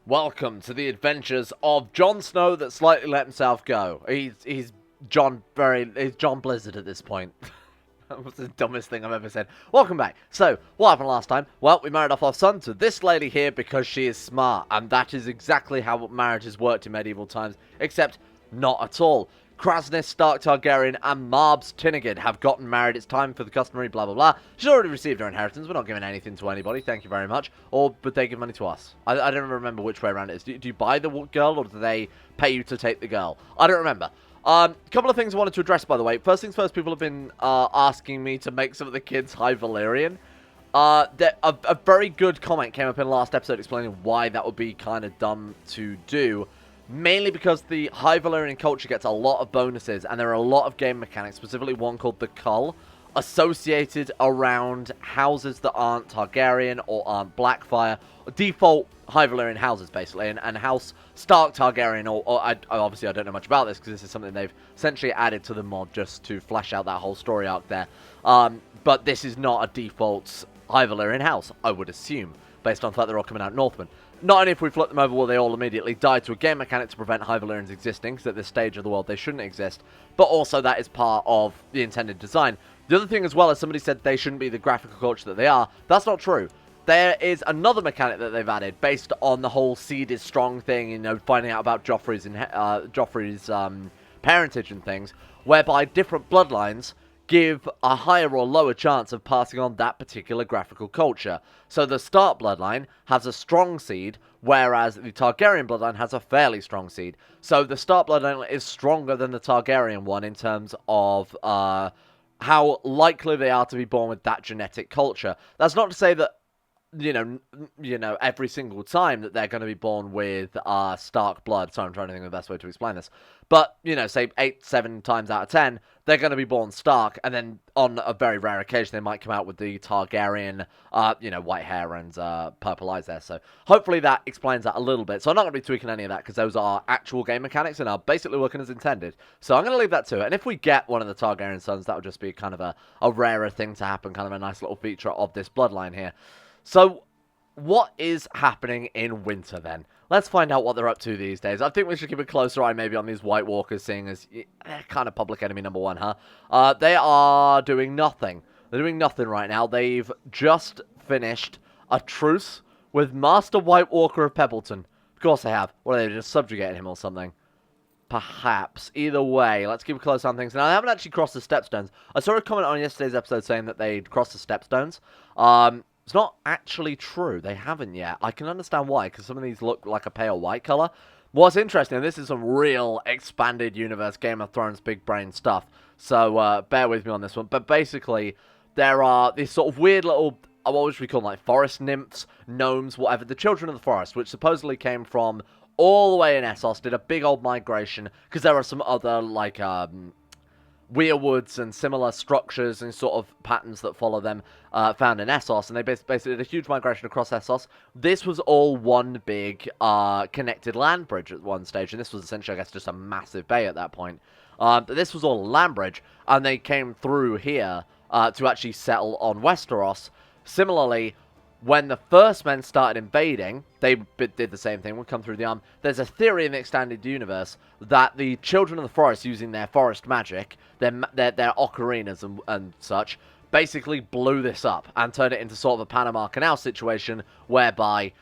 Welcome to the adventures of Jon Snow that slightly let himself go. He's John Blizzard at this point. That was the dumbest thing I've ever said. Welcome back. So, what happened last time? Well, we married off our son to this lady here because she is smart, and that is exactly how marriages worked in medieval times, except not at all. Krasnys Stark Targaryen and Marbs Tinneged have gotten married. It's time for the customary blah blah blah. She's already received her inheritance. We're not giving anything to anybody. Thank you very much. Or but they give money to us. I don't remember which way around it is. Do you buy the girl or do they pay you to take the girl? I don't remember. A couple of things I wanted to address, by the way. First things first, people have been asking me to make some of the kids High Valyrian. A very good comment came up in the last episode explaining why that would be kind of dumb to do. Mainly because the High Valyrian culture gets a lot of bonuses, and there are a lot of game mechanics, specifically one called the Cull, associated around houses that aren't Targaryen or aren't Blackfire, default High Valyrian houses, basically, and House Stark Targaryen, obviously I don't know much about this, because this is something they've essentially added to the mod just to flesh out that whole story arc there, but this is not a default High Valyrian house, I would assume, based on the fact they're all coming out Northmen. Not only if we flip them over will they all immediately die to a game mechanic to prevent High Valyrians existing, because at this stage of the world they shouldn't exist, but also that is part of the intended design. The other thing as well, as somebody said they shouldn't be the graphical culture that they are, that's not true. There is another mechanic that they've added based on the whole seed is strong thing, you know, finding out about Joffrey's parentage and things, whereby different bloodlines give a higher or lower chance of passing on that particular graphical culture. So the Stark bloodline has a strong seed, whereas the Targaryen bloodline has a fairly strong seed. So the Stark bloodline is stronger than the Targaryen one in terms of how likely they are to be born with that genetic culture. That's not to say that you know, every single time that they're going to be born with Stark blood. Sorry, I'm trying to think of the best way to explain this. But, you know, say 7 times out of 10, they're going to be born Stark, and then on a very rare occasion, they might come out with the Targaryen, white hair and purple eyes there. So hopefully that explains that a little bit. So I'm not going to be tweaking any of that, because those are actual game mechanics and are basically working as intended. So I'm going to leave that to it. And if we get one of the Targaryen sons, that would just be kind of a rarer thing to happen, kind of a nice little feature of this bloodline here. So, what is happening in winter, then? Let's find out what they're up to these days. I think we should keep a closer eye maybe on these White Walkers, seeing as they're kind of public enemy number one, huh? They are doing nothing. They're doing nothing right now. They've just finished a truce with Master White Walker of Pebbleton. Of course they have. What, are they just subjugating him or something? Perhaps. Either way, let's keep a close eye on things. Now, they haven't actually crossed the Stepstones. I saw a comment on yesterday's episode saying that they'd crossed the Stepstones. It's not actually true. They haven't yet. I can understand why, because some of these look like a pale white color. What's interesting, this is some real expanded universe Game of Thrones big brain stuff. So bear with me on this one. But basically, there are these sort of weird little, what would we call them, like forest nymphs, gnomes, whatever. The children of the forest, which supposedly came from all the way in Essos, did a big old migration, because there are some other, like, weirwoods and similar structures and sort of patterns that follow them found in Essos, and they basically did a huge migration across Essos. This was all one big connected land bridge at one stage, and this was essentially, I guess, just a massive bay at that point. But this was all a land bridge, and they came through here to actually settle on Westeros. Similarly, when the first men started invading, they did the same thing, would come through the arm. There's a theory in the expanded universe that the children of the forest, using their forest magic, their ocarinas and such, basically blew this up and turned it into sort of a Panama Canal situation whereby,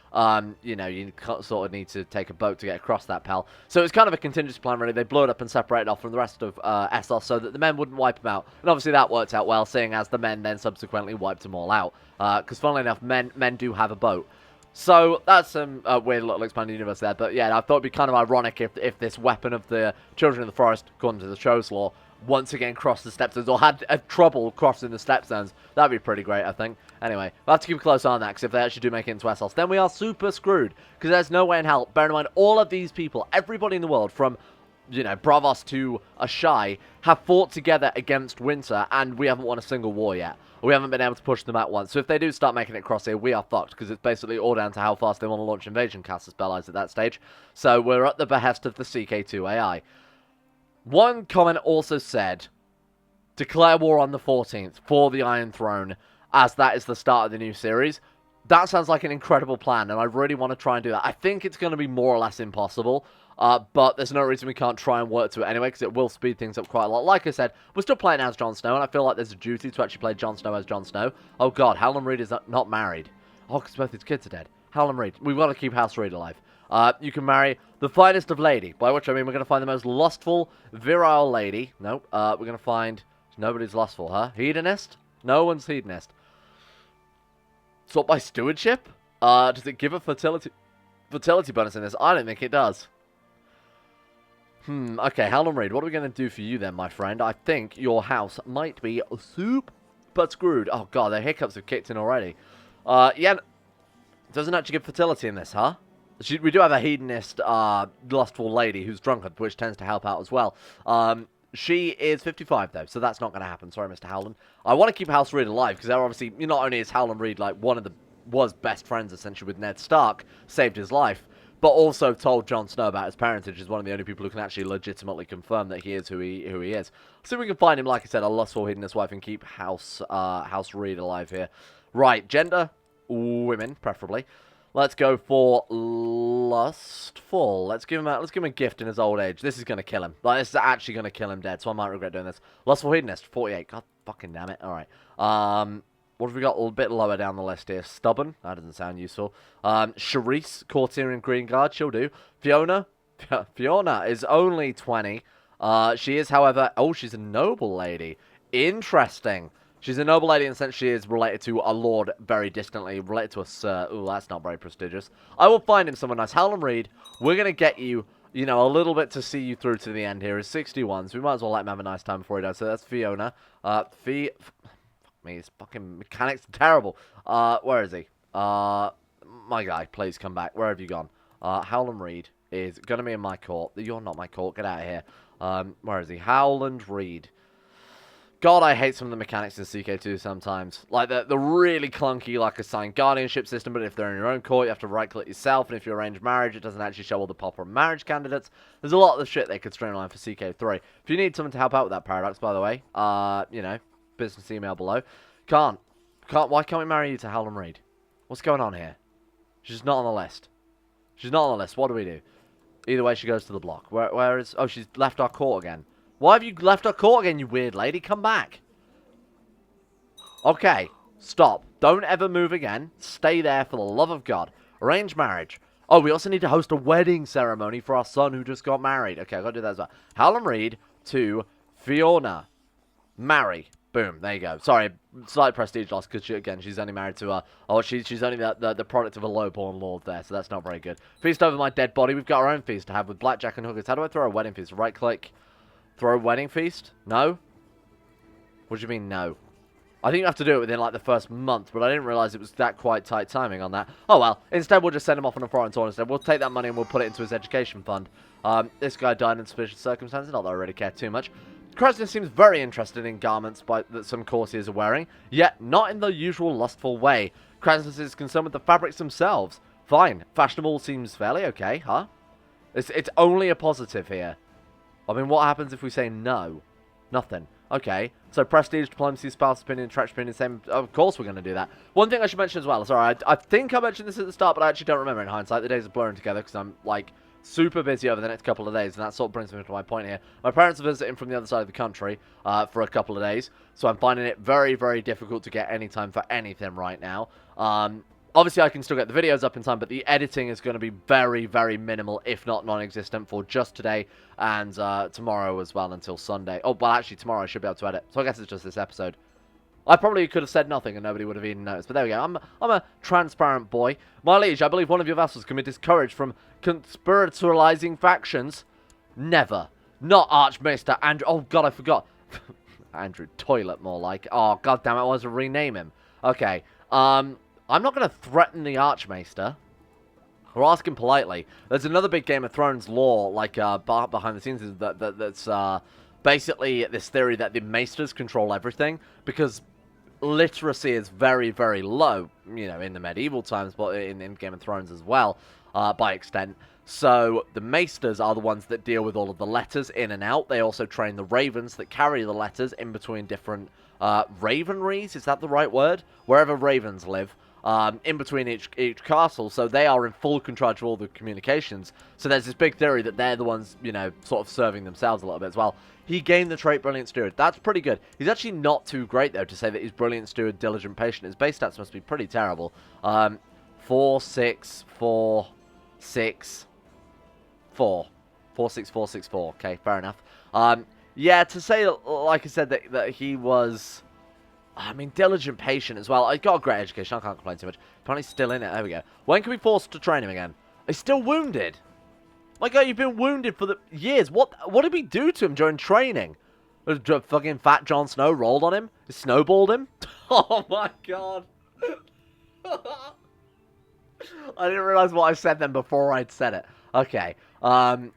you sort of need to take a boat to get across that pell. So it's kind of a contingency plan, really. They blew it up and separated off from the rest of Essos so that the men wouldn't wipe them out. And obviously that worked out well, seeing as the men then subsequently wiped them all out. Because funnily enough, men do have a boat. So that's some weird little expanded universe there. But yeah, I thought it'd be kind of ironic if this weapon of the children of the forest, according to the show's lore, once again crossed the Stepstones, or had trouble crossing the Stepstones. That'd be pretty great, I think. Anyway, we'll have to keep a close eye on that, because if they actually do make it into Essos, then we are super screwed, because there's no way in hell. Bear in mind, all of these people, everybody in the world, from, Bravos to Ashai, have fought together against Winter, and we haven't won a single war yet. We haven't been able to push them out once. So if they do start making it across here, we are fucked, because it's basically all down to how fast they want to launch invasion cast spell eyes at that stage. So we're at the behest of the CK2 AI. One comment also said, declare war on the 14th for the Iron Throne, as that is the start of the new series. That sounds like an incredible plan, and I really want to try and do that. I think it's going to be more or less impossible, but there's no reason we can't try and work to it anyway, because it will speed things up quite a lot. Like I said, we're still playing as Jon Snow, and I feel like there's a duty to actually play Jon Snow as Jon Snow. Oh god, Howland Reed is not married. Oh, because both his kids are dead. Howland Reed. We've got to keep House Reed alive. You can marry the finest of lady, by which I mean we're going to find the most lustful, virile lady. Nope. We're going to find... Nobody's lustful, huh? Hedonist? No one's hedonist. Sort by stewardship? Does it give a fertility bonus in this? I don't think it does. Okay, Howland Reed, what are we going to do for you then, my friend? I think your house might be soup but screwed. Oh god, the hiccups have kicked in already. Yeah, doesn't actually give fertility in this, huh? We do have a hedonist, lustful lady who's drunken, which tends to help out as well. She is 55, though, so that's not going to happen. Sorry, Mr. Howland. I want to keep House Reed alive, because obviously, not only is Howland Reed, like, was best friends, essentially, with Ned Stark, saved his life, but also told Jon Snow about his parentage, is one of the only people who can actually legitimately confirm that he is who he is. So we can find him, like I said, a lustful hedonist wife and keep House Reed alive here. Right, gender, women, preferably. Let's go for lustful. Let's give him a gift in his old age. This is going to kill him. Like, this is actually going to kill him dead, so I might regret doing this. Lustful hedonist, 48. God fucking damn it. All right. What have we got a little bit lower down the list here? Stubborn. That doesn't sound useful. Charisse, courtier and green guard. She'll do. Fiona. Fiona is only 20. She is, however... Oh, she's a noble lady. Interesting. She's a noble lady in the sense she is related to a lord very distantly, related to a sir. Ooh, that's not very prestigious. I will find him someone nice. Howland Reed, we're going to get you, a little bit to see you through to the end here. Is 61, so we might as well let him have a nice time before he does. So that's Fiona. Fuck me, his fucking mechanics are terrible. Where is he? My guy, please come back. Where have you gone? Howland Reed is going to be in my court. You're not my court. Get out of here. Where is he? Howland Reed. God, I hate some of the mechanics in CK2 sometimes. Like, the really clunky, like, assigned guardianship system, but if they're in your own court, you have to right-click yourself, and if you arrange marriage, it doesn't actually show all the proper marriage candidates. There's a lot of the shit they could streamline for CK3. If you need someone to help out with that paradox, by the way, business email below. Why can't we marry you to Howland Reed? What's going on here? She's not on the list. She's not on the list. What do we do? Either way, she goes to the block. Where is... Oh, she's left our court again. Why have you left our court again, you weird lady? Come back. Okay. Stop. Don't ever move again. Stay there for the love of God. Arrange marriage. Oh, we also need to host a wedding ceremony for our son who just got married. Okay, I've got to do that as well. Howland Reed to Fiona. Marry. Boom. There you go. Sorry, slight prestige loss because, again, she's only married to she's only the product of a low-born lord there, so that's not very good. Feast over my dead body. We've got our own feast to have with blackjack and hookers. How do I throw a wedding feast? Right-click. Throw a wedding feast? No? What do you mean, no? I think you have to do it within, like, the first month, but I didn't realize it was that quite tight timing on that. Oh, well. Instead, we'll just send him off on a foreign tour instead. We'll take that money and we'll put it into his education fund. This guy died in suspicious circumstances, not that I really care too much. Creston seems very interested in garments that some courtiers are wearing, yet not in the usual lustful way. Creston is concerned with the fabrics themselves. Fine. Fashionable seems fairly okay, huh? It's only a positive here. I mean, what happens if we say no? Nothing. Okay. So prestige, diplomacy, spouse opinion, attraction opinion, same. Of course we're going to do that. One thing I should mention as well. Sorry, I think I mentioned this at the start, but I actually don't remember in hindsight. The days are blurring together because I'm, like, super busy over the next couple of days, and that sort of brings me to my point here. My parents are visiting from the other side of the country for a couple of days, so I'm finding it very, very difficult to get any time for anything right now. Obviously, I can still get the videos up in time, but the editing is going to be very, very minimal, if not non-existent, for just today and tomorrow as well until Sunday. Oh, well, actually, tomorrow I should be able to edit, so I guess it's just this episode. I probably could have said nothing and nobody would have even noticed, but there we go. I'm a transparent boy. My liege, I believe one of your vassals can be discouraged from conspiratorializing factions. Never. Not Archmaester Andrew. Oh, God, I forgot. Andrew Toilet, more like. Oh, God damn it, I want to rename him. Okay. I'm not going to threaten the Archmaester. Or ask him politely. There's another big Game of Thrones lore, like, behind the scenes, that's basically this theory that the Maesters control everything, because literacy is very, very low, in the medieval times, but in Game of Thrones as well, by extent. So the Maesters are the ones that deal with all of the letters in and out. They also train the ravens that carry the letters in between different ravenries. Is that the right word? Wherever ravens live. in between each castle, so they are in full control of all the communications. So there's this big theory that they're the ones, you know, sort of serving themselves a little bit as well. He gained the trait Brilliant Steward. That's pretty good. He's actually not too great, though, to say that he's Brilliant Steward, Diligent Patient. His base stats must be pretty terrible. 4, 6, 4, 6, 4. 4, 6, 4, 6, 4. Okay, fair enough. Yeah, to say, like I said, that he was... I mean, diligent, patient as well. I got a great education. I can't complain too much. Apparently still in it. There we go. When can we force to train him again? He's still wounded. My God, you've been wounded for the years. What did we do to him during training? Fucking fat Jon Snow rolled on him? Snowballed him? Oh my God. I didn't realize what I said then before I'd said it. Okay. Avalanched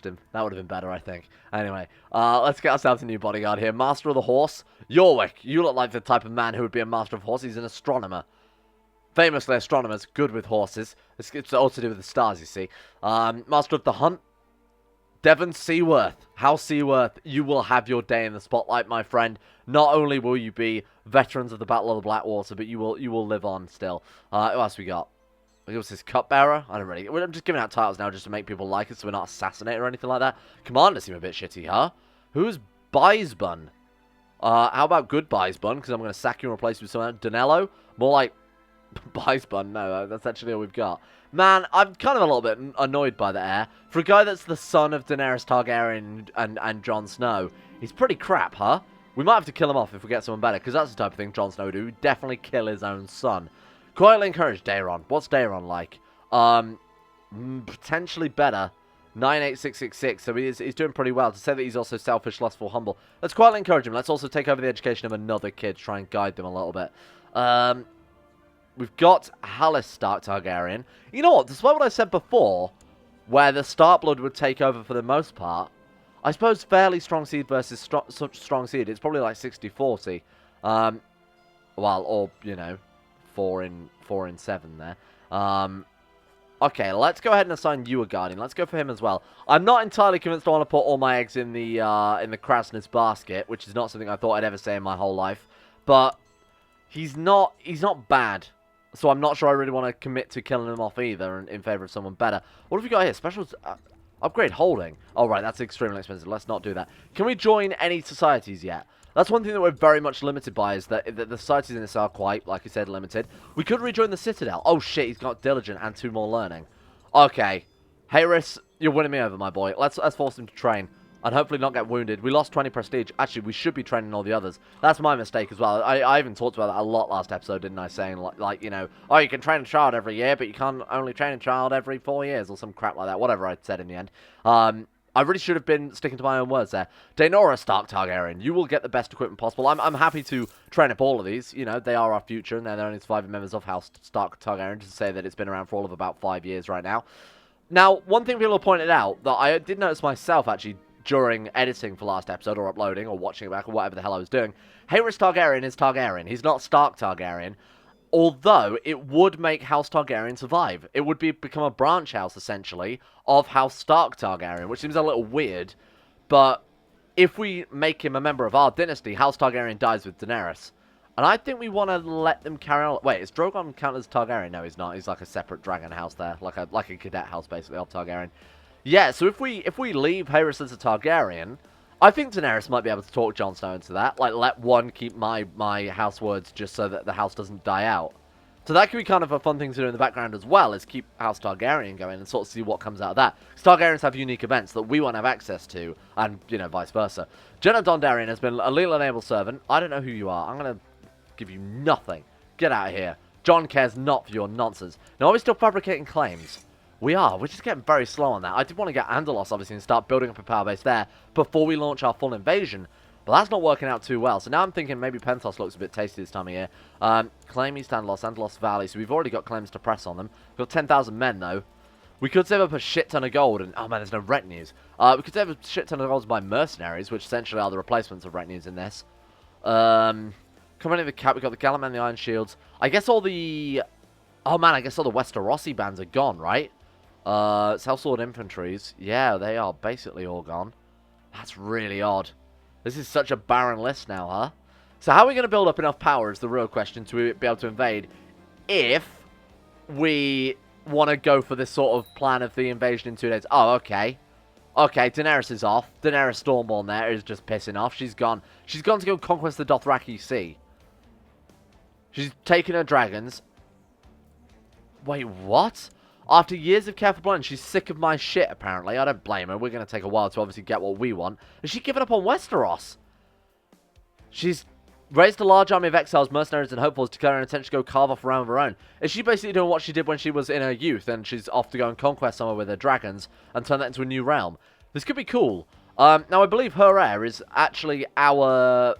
him. That would have been better, I think. Anyway, let's get ourselves a new bodyguard here. Master of the Horse. Yorwick, you look like the type of man who would be a master of horse. He's an astronomer. Famously, astronomers, good with horses. It's all to do with the stars, you see. Master of the Hunt. Devon Seaworth. House Seaworth, you will have your day in the spotlight, my friend. Not only will you be veterans of the Battle of the Blackwater, but you will live on still. Who else we got? What's this, cupbearer? I don't really... I'm just giving out titles now just to make people like us so we're not assassinated or anything like that. Commander seem a bit shitty, huh? Who's Buysbun? How about good Buysbun? Because I'm going to sack you and replace you with someone else. Danello? More like... Buysbun? No, that's actually all we've got. Man, I'm kind of a little bit annoyed by the heir. For a guy that's the son of Daenerys Targaryen and Jon Snow, he's pretty crap, huh? We might have to kill him off if we get someone better, because that's the type of thing Jon Snow would do. He'd definitely kill his own son. Quietly encourage Daeron. What's Daeron like? Potentially better. 98666, so he's doing pretty well. To say that he's also selfish, lustful, humble. Let's quietly encourage him. Let's also take over the education of another kid, try and guide them a little bit. We've got Hallis Stark Targaryen. You know what? Despite what I said before, where the Starkblood would take over for the most part, I suppose fairly strong seed versus strong seed. It's probably like 60-40. Well, or, you know, 4 in 7 there. Okay, let's go ahead and assign you a guardian. Let's go for him as well. I'm not entirely convinced I want to put all my eggs in the crassness basket, which is not something I thought I'd ever say in my whole life. But he's not bad. So I'm not sure I really want to commit to killing him off either in favor of someone better. What have we got here? Special upgrade holding. Oh, right, that's extremely expensive. Let's not do that. Can we join any societies yet? That's one thing that we're very much limited by, is that the societies in this are quite, like I said, limited. We could rejoin the Citadel. Oh, shit, he's got Diligent and 2 more learning. Okay. Harris, you're winning me over, my boy. Let's force him to train. And hopefully not get wounded. We lost 20 prestige. Actually, we should be training all the others. That's my mistake as well. I even talked about that a lot last episode, didn't I? Saying, like, you know, oh, you can train a child every year, but you can't only train a child every 4 years, or some crap like that. Whatever I said in the end. I really should have been sticking to my own words there. Daenerys Stark Targaryen, you will get the best equipment possible. I'm happy to train up all of these. You know, they are our future, and they're the only surviving members of House Stark Targaryen, to say that it's been around for all of about 5 years right now. Now, one thing people have pointed out, that I did notice myself, actually, during editing for last episode, or uploading, or watching it back, or whatever the hell I was doing, Harris Targaryen is Targaryen. He's not Stark Targaryen. Although, it would make House Targaryen survive. It would become a branch house, essentially, of House Stark Targaryen, which seems a little weird. But if we make him a member of our dynasty, House Targaryen dies with Daenerys. And I think we want to let them carry on. Wait, is Drogon count as Targaryen? No, he's not. He's like a separate dragon house there. Like a cadet house, basically, of Targaryen. Yeah, so if we leave Harris as a Targaryen, I think Daenerys might be able to talk Jon Snow into that. Like, let one keep my house words just so that the house doesn't die out. So that could be kind of a fun thing to do in the background as well, is keep House Targaryen going and sort of see what comes out of that. Because Targaryens have unique events that we won't have access to, and, you know, vice versa. Jenna Dondarrion has been a legal enabled servant. I don't know who you are. I'm going to give you nothing. Get out of here. Jon cares not for your nonsense. Now, are we still fabricating claims? We are. We're just getting very slow on that. I did want to get Andalos, obviously, and start building up a power base there before we launch our full invasion. But that's not working out too well. So now I'm thinking maybe Pentos looks a bit tasty this time of year. Claim East Andalos, Andalos Valley. So we've already got claims to press on them. We've got 10,000 men, though. We could save up a shit ton of gold. And, oh, man, there's no retinues. We could save a shit ton of gold by mercenaries, which essentially are the replacements of retinues in this. Coming in the cap, we've got the Gallant Man, the Iron Shields. I guess all the... Oh, man, I guess all the Westerosi bands are gone, right? Sellsword Infantries. Yeah, they are basically all gone. That's really odd. This is such a barren list now, huh? So how are we going to build up enough power is the real question to be able to invade if we want to go for this sort of plan of the invasion in 2 days. Oh, okay. Okay, Daenerys is off. Daenerys Stormborn there is just pissing off. She's gone. She's gone to go conquest the Dothraki Sea. She's taken her dragons. Wait, what? After years of careful planning, she's sick of my shit, apparently. I don't blame her. We're going to take a while to obviously get what we want. Has she given up on Westeros? She's raised a large army of exiles, mercenaries, and hopefuls, declaring her intention to go carve off a realm of her own. Is she basically doing what she did when she was in her youth, and she's off to go and conquest somewhere with her dragons and turn that into a new realm? This could be cool. Now, I believe her heir is actually our...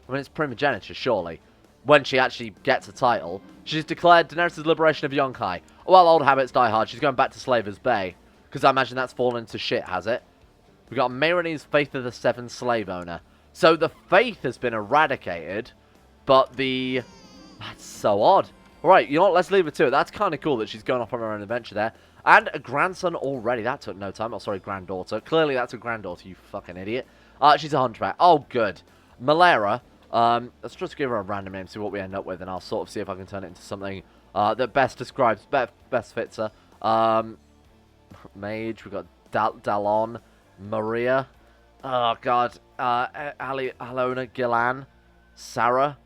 I mean, it's primogeniture, surely. When she actually gets a title. She's declared Daenerys' liberation of Yonkai. Well, old habits die hard. She's going back to Slaver's Bay. Because I imagine that's fallen to shit, has it? We've got Meyronese Faith of the Seven slave owner. So the faith has been eradicated, but the... That's so odd. Alright, you know what? Let's leave it to it. That's kind of cool that she's going off on her own adventure there. And a grandson already. That took no time. Oh, sorry, granddaughter. Clearly that's a granddaughter, you fucking idiot. She's a hunchback. Oh, good. Malera. Let's just give her a random name, see what we end up with, and I'll sort of see if I can turn it into something that best describes, best fits her. Mage, we've got Dallon, Maria, oh god, Alona, Gillan, Sarah,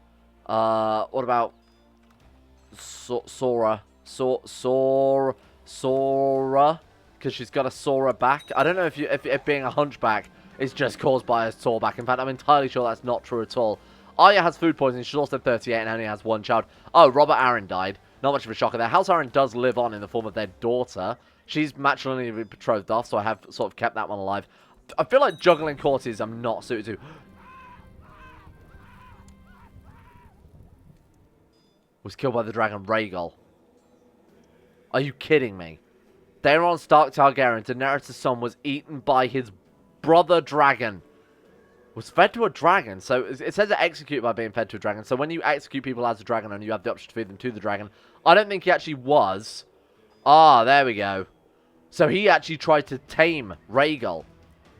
what about Sora, because she's got a Sora back. I don't know if being a hunchback is just caused by a sore back. In fact, I'm entirely sure that's not true at all. Arya has food poisoning. She's also 38 and only has one child. Oh, Robert Arryn died. Not much of a shocker there. House Arryn does live on in the form of their daughter. She's matrimonially betrothed off, so I have sort of kept that one alive. I feel like juggling courtiers I'm not suited to. Was killed by the dragon Rhaegal. Are you kidding me? Daeron Stark Targaryen, Daenerys' son, was eaten by his brother dragon. Was fed to a dragon. So it says execute by being fed to a dragon. So when you execute people as a dragon and you have the option to feed them to the dragon, I don't think he actually was. Ah, there we go. So he actually tried to tame Rhaegal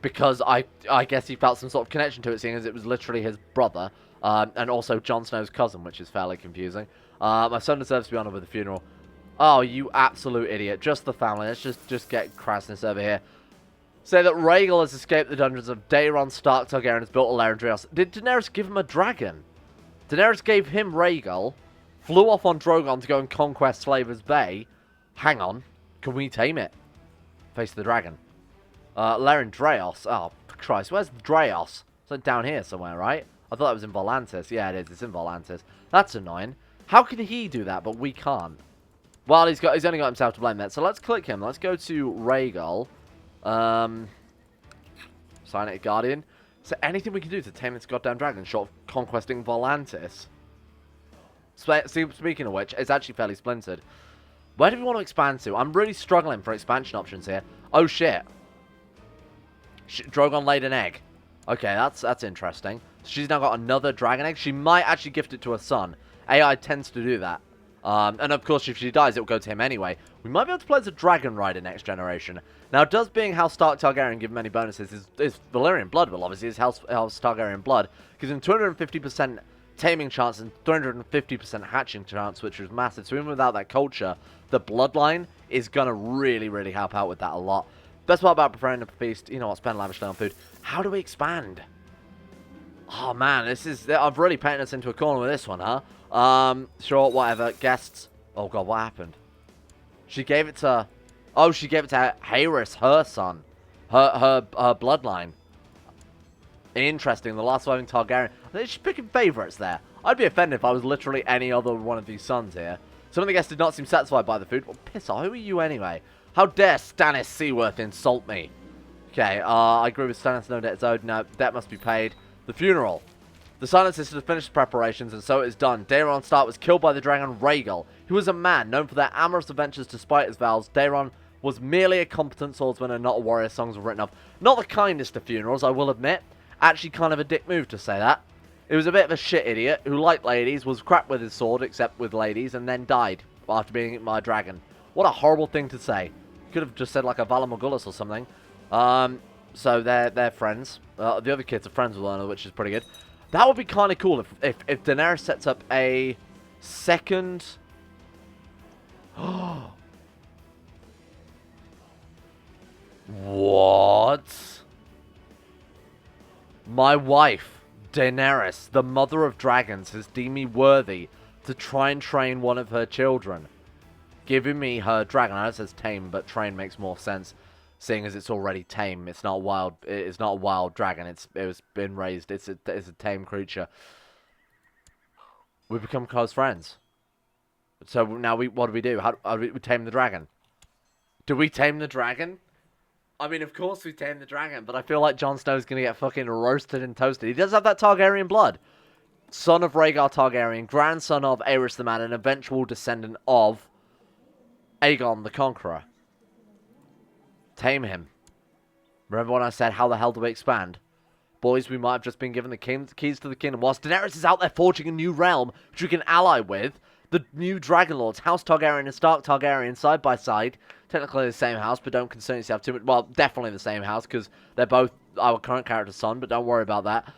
because I guess he felt some sort of connection to it, seeing as it was literally his brother and also Jon Snow's cousin, which is fairly confusing. My son deserves to be honoured with a funeral. Oh, you absolute idiot. Just the family. Let's just get crassness over here. Say that Rhaegal has escaped the dungeons of Daeron Stark Targaryen and has built a lair in Dreos. Did Daenerys give him a dragon? Daenerys gave him Rhaegal, flew off on Drogon to go and conquest Slaver's Bay. Hang on. Can we tame it? Face the dragon. Lair in Dreos. Oh, Christ. Where's Dreos? It's like down here somewhere, right? I thought that was in Volantis. Yeah, it is. It's in Volantis. That's annoying. How can he do that, but we can't? Well, he's only got himself to blame there. So let's click him. Let's go to Rhaegal. Silent Guardian. So anything we can do to tame this goddamn dragon, short of conquesting Volantis. Speaking of which, it's actually fairly splintered. Where do we want to expand to? I'm really struggling for expansion options here. Oh shit. Drogon laid an egg. Okay, that's interesting. She's now got another dragon egg. She might actually gift it to her son. AI tends to do that. And of course, if she dies, it will go to him anyway. We might be able to play as a Dragon Rider next generation. Now, does being House Stark Targaryen give him any bonuses? Is Valyrian blood? Well, obviously, his House Targaryen blood gives him 250% taming chance and 350% hatching chance, which is massive. So even without that culture, the bloodline is going to really, really help out with that a lot. Best part about preparing a feast, you know what, spend lavishly on food. How do we expand? Oh, man, I've really painted us into a corner with this one, huh? Sure, whatever. Guests. Oh, God, what happened? She gave it to... Oh, she gave it to Harys, her son. Her bloodline. Interesting. The last surviving Targaryen. She's picking favourites there. I'd be offended if I was literally any other one of these sons here. Some of the guests did not seem satisfied by the food. Well, piss off. Who are you anyway? How dare Stannis Seaworth insult me? Okay, I agree with Stannis. No debt is owed. No, debt must be paid. The funeral. The Silent Sisters have finished preparations, and so it is done. Daeron Stark was killed by the dragon Rhaegal. He was a man known for their amorous adventures despite his vows. Daeron was merely a competent swordsman and not a warrior, songs were written of. Not the kindest of funerals, I will admit. Actually kind of a dick move to say that. He was a bit of a shit idiot who liked ladies, was crap with his sword except with ladies, and then died after being eaten by a dragon. What a horrible thing to say. Could have just said like a Valar Morghulis or something. So they're friends. The other kids are friends with one another, which is pretty good. That would be kind of cool if Daenerys sets up a second... What? My wife, Daenerys, the mother of dragons, has deemed me worthy to try and train one of her children, giving me her dragon. I know it says tame, but train makes more sense, seeing as it's already tame. It's not wild. It's not a wild dragon. It was been raised. It's a tame creature. We become close friends. So now what do we do? How do we tame the dragon? Do we tame the dragon? I mean, of course we tame the dragon, but I feel like Jon Snow's gonna get fucking roasted and toasted. He does have that Targaryen blood. Son of Rhaegar Targaryen, grandson of Aerys the Man, and eventual descendant of Aegon the Conqueror. Tame him. Remember when I said, how the hell do we expand? Boys, we might have just been given the keys to the kingdom. Whilst Daenerys is out there forging a new realm, which we can ally with, the new Dragon Lords, House Targaryen and Stark Targaryen, side by side. Technically the same house, but don't concern yourself too much. Well, definitely the same house, because they're both our current character's son, but don't worry about that.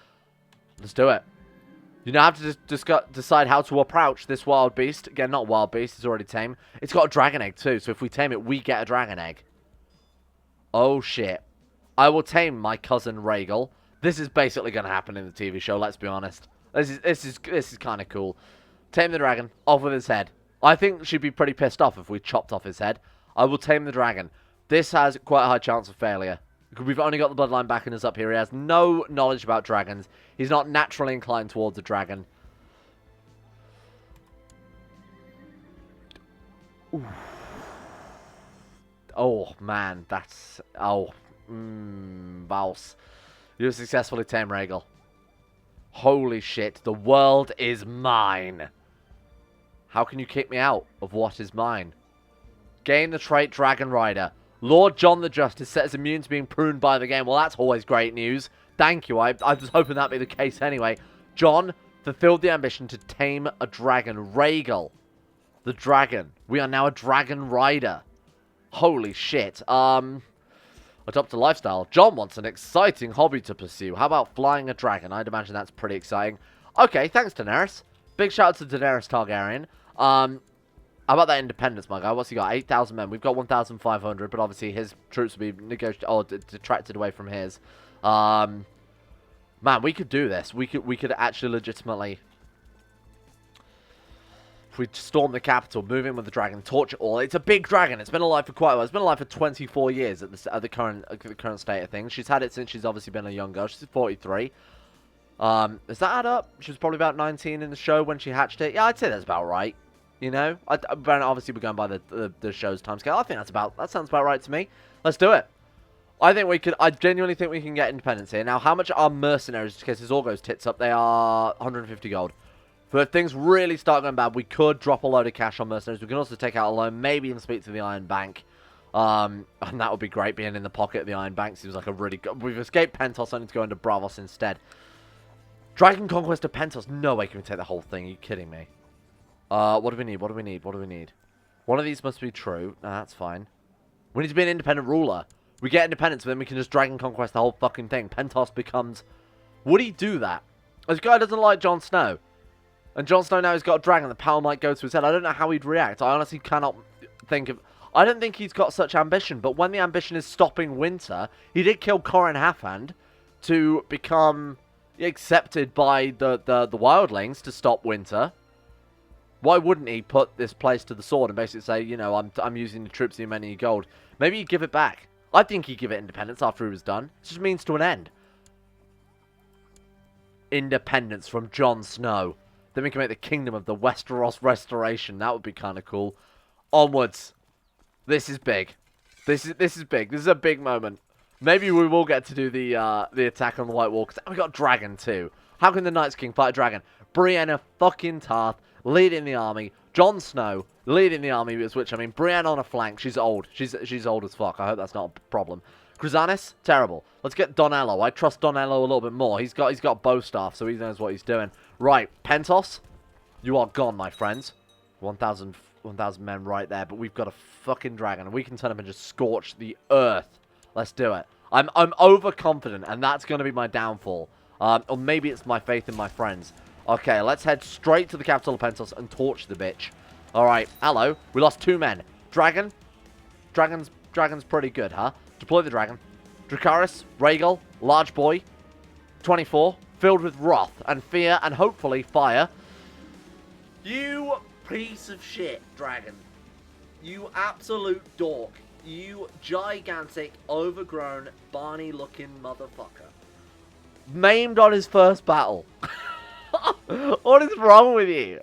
Let's do it. You now have to decide how to approach this wild beast. Again, not wild beast, it's already tame. It's got a dragon egg too, so if we tame it, we get a dragon egg. Oh shit. I will tame my cousin Rhaegal. This is basically going to happen in the TV show, let's be honest. This is kind of cool. Tame the dragon, off with his head. I think she'd be pretty pissed off if we chopped off his head. I will tame the dragon. This has quite a high chance of failure. We've only got the bloodline backing us up here. He has no knowledge about dragons. He's not naturally inclined towards a dragon. Ooh. Oh, man. That's... Oh. Vals. You successfully tame Rhaegal. Holy shit. The world is mine. How can you kick me out of what is mine? Gain the trait Dragon Rider. Lord Jon the Just is set as immune to being pruned by the game. Well, that's always great news. Thank you. I was hoping that'd be the case anyway. Jon fulfilled the ambition to tame a dragon. Rhaegal. The dragon. We are now a Dragon Rider. Holy shit. Adopt a lifestyle. Jon wants an exciting hobby to pursue. How about flying a dragon? I'd imagine that's pretty exciting. Okay, thanks, Daenerys. Big shout out to Daenerys Targaryen. How about that independence, my guy? What's he got? 8,000 men. We've got 1,500, but obviously his troops will be detracted away from his. Man, we could do this. We could actually legitimately... If we storm the capital, move in with the dragon, torch it all. It's a big dragon. It's been alive for quite a while. It's been alive for 24 years at the current state of things. She's had it since she's obviously been a young girl. She's 43. Does that add up? She was probably about 19 in the show when she hatched it. Yeah, I'd say that's about right. You know? Obviously, we're going by the show's timescale. I think that sounds about right to me. Let's do it. I genuinely think we can get independence here. Now, how much are mercenaries, in case this all goes tits up? They are 150 gold. But if things really start going bad, we could drop a load of cash on mercenaries. We can also take out a loan, maybe even speak to the Iron Bank. And that would be great, being in the pocket of the Iron Bank. Seems like a really good... We've escaped Pentos, I need to go into Bravos instead. Dragon Conquest of Pentos. No way can we take the whole thing. Are you kidding me? What do we need? What do we need? What do we need? One of these must be true. No, that's fine. We need to be an independent ruler. We get independence, but then we can just Dragon Conquest the whole fucking thing. Pentos becomes... Would he do that? This guy doesn't like Jon Snow. And Jon Snow now has got a dragon. The power might go to his head. I don't know how he'd react. I honestly cannot think of... I don't think he's got such ambition. But when the ambition is stopping winter, he did kill Corran Halfhand to become accepted by the wildlings to stop winter. Why wouldn't he put this place to the sword and basically say, you know, I'm using the troops in many gold? Maybe he'd give it back. I think he'd give it independence after he was done. It just means to an end. Independence from Jon Snow. Then we can make the kingdom of the Westeros restoration. That would be kind of cool. Onwards. This is big. This is big. This is a big moment. Maybe we will get to do the attack on the White Wall. Because we got dragon too. How can the Night's King fight a dragon? Brienne fucking Tarth leading the army. Jon Snow leading the army. Which I mean, Brienne on a flank. She's old. She's old as fuck. I hope that's not a problem. Chrysanis, terrible. Let's get Donello. I trust Donello a little bit more. He's got bow staff, so he knows what he's doing. Right, Pentos, you are gone, my friends. 1,000 men right there, but we've got a fucking dragon, and we can turn him and just scorch the earth. Let's do it. I'm overconfident, and that's going to be my downfall. Or maybe it's my faith in my friends. Okay, let's head straight to the capital of Pentos and torch the bitch. Alright, hello. We lost 2 men. Dragon? Dragon's pretty good, huh? Deploy the dragon. Dracarys, Rhaegal, large boy. 24, filled with wrath and fear and hopefully fire. You piece of shit, dragon. You absolute dork. You gigantic, overgrown, Barney-looking motherfucker. Maimed on his first battle. What is wrong with you?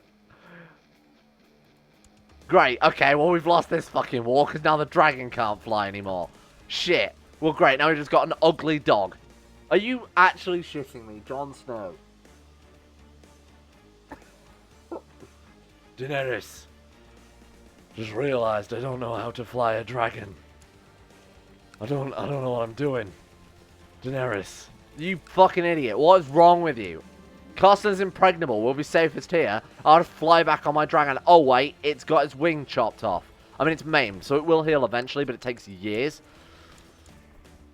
Great, okay, well we've lost this fucking war because now the dragon can't fly anymore. Shit. Well great, now we just got an ugly dog. Are you actually shitting me, Jon Snow? Daenerys. Just realized I don't know how to fly a dragon. I don't know what I'm doing. Daenerys. You fucking idiot. What is wrong with you? Castle's impregnable. We'll be safest here. I'll fly back on my dragon. Oh, wait. It's got its wing chopped off. I mean, it's maimed, so it will heal eventually, but it takes years.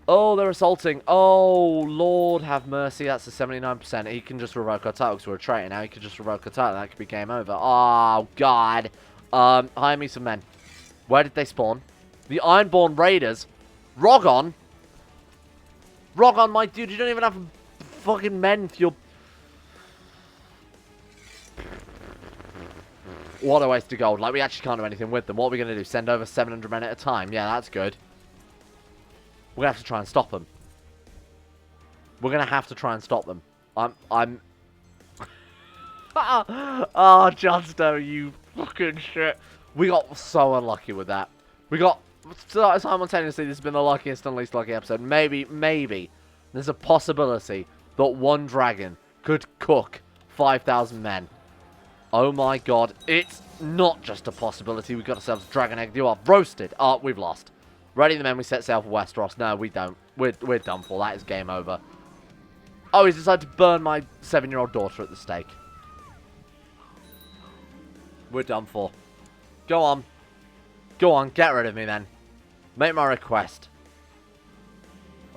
Oh, they're assaulting. Oh, Lord have mercy. That's a 79%. He can just revoke our title because we're a traitor now. He could just revoke our title. That could be game over. Oh, God. Hire me some men. Where did they spawn? The Ironborn Raiders. Rogon? Rogon, my dude, you don't even have fucking men for your... What a waste of gold. Like, we actually can't do anything with them. What are we going to do? Send over 700 men at a time? Yeah, that's good. We're going to have to try and stop them. We're going to have to try and stop them. I'm... Oh, Jon Snow, you fucking shit. We got so unlucky with that. We got... Simultaneously, this has been the luckiest and least lucky episode. Maybe, there's a possibility that one dragon could cook 5,000 men. Oh my god, it's not just a possibility. We've got ourselves a dragon egg. You are roasted. Oh, we've lost. Ready the men, we set sail for Westeros. No, we don't. We're done for. That is game over. Oh, he's decided to burn my 7-year-old daughter at the stake. We're done for. Go on. Go on, get rid of me then. Make my request.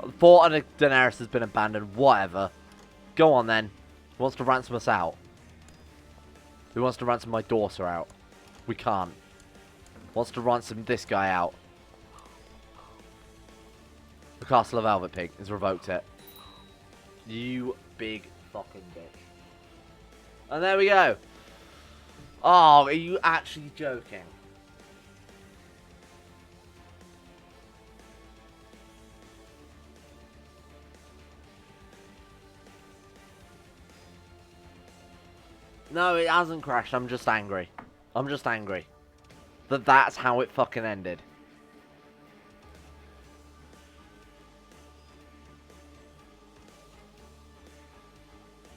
The fort under Daenerys has been abandoned. Whatever. Go on then. Who wants to ransom us out? Who wants to ransom my daughter out? We can't. Wants to ransom this guy out. The Castle of Velvet Pig has revoked it. You big fucking bitch. And there we go. Oh, are you actually joking? No, it hasn't crashed. I'm just angry. I'm just angry. That's how it fucking ended.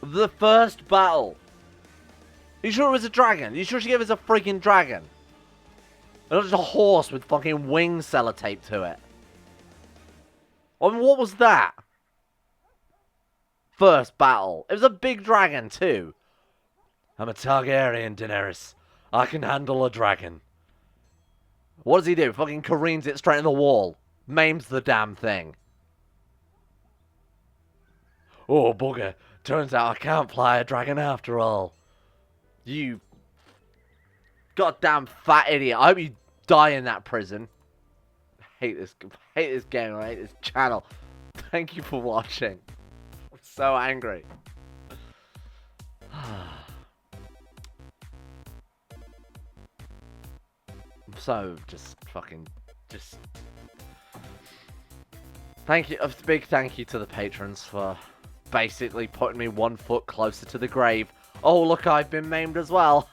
The first battle. Are you sure it was a dragon? Are you sure she gave us a freaking dragon? And not just a horse with fucking wings sellotaped to it. I mean, what was that? First battle. It was a big dragon, too. I'm a Targaryen, Daenerys. I can handle a dragon. What does he do? Fucking careens it straight in the wall. Maims the damn thing. Oh, bugger. Turns out I can't fly a dragon after all. You goddamn fat idiot. I hope you die in that prison. I hate this game. I hate this channel. Thank you for watching. I'm so angry. I'm so just thank you. A big thank you to the patrons for basically putting me 1 foot closer to the grave. Oh, look, I've been maimed as well.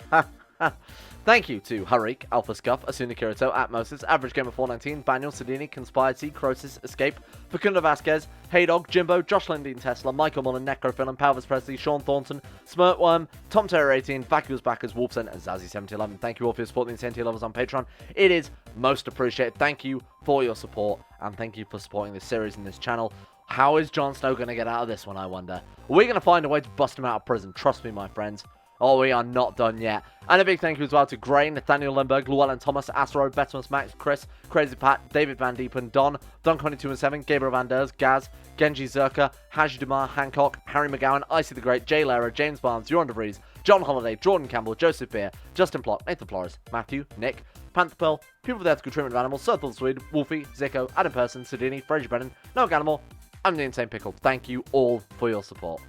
Thank you to Harik, Alpha Scuff, Asuna Kirito, Atmosis, Average Gamer 419, Baniel, Sedini, Conspired Sea, Crosis, Escape, Facunda Vasquez, Heydog, Jimbo, Josh Lindeen Tesla, Michael Mullen, Necrophil, Palvis Presley, Sean Thornton, Smirtworm, Tom Terror 18, Vacuous Backers, Wolfson, and Zazzy 7011. Thank you all for your support in the TNT levels on Patreon. It is most appreciated. Thank you for your support, and thank you for supporting this series and this channel. How is Jon Snow going to get out of this one, I wonder? We're going to find a way to bust him out of prison. Trust me, my friends. Oh, we are not done yet. And a big thank you as well to Gray, Nathaniel Lundberg, Llewellyn Thomas, Astro, Bettimus Max, Chris, Crazy Pat, David Van Diepen, Don, Don22 Gabriel Van Ders, Gaz, Genji Zerka, Haj Dumar, Hancock, Harry McGowan, Icy the Great, Jay Lara, James Barnes, Joran DeVries, John Holiday, Jordan Campbell, Joseph Beer, Justin Plott, Nathan Flores, Matthew, Nick, Panther Pearl, People with Ethical Treatment of Animals, Sir Swede, Wolfie, Zico, Adam Person, Sidini, Fraser Brennan, Noah Ganimal, I'm the Insane Pickle. Thank you all for your support.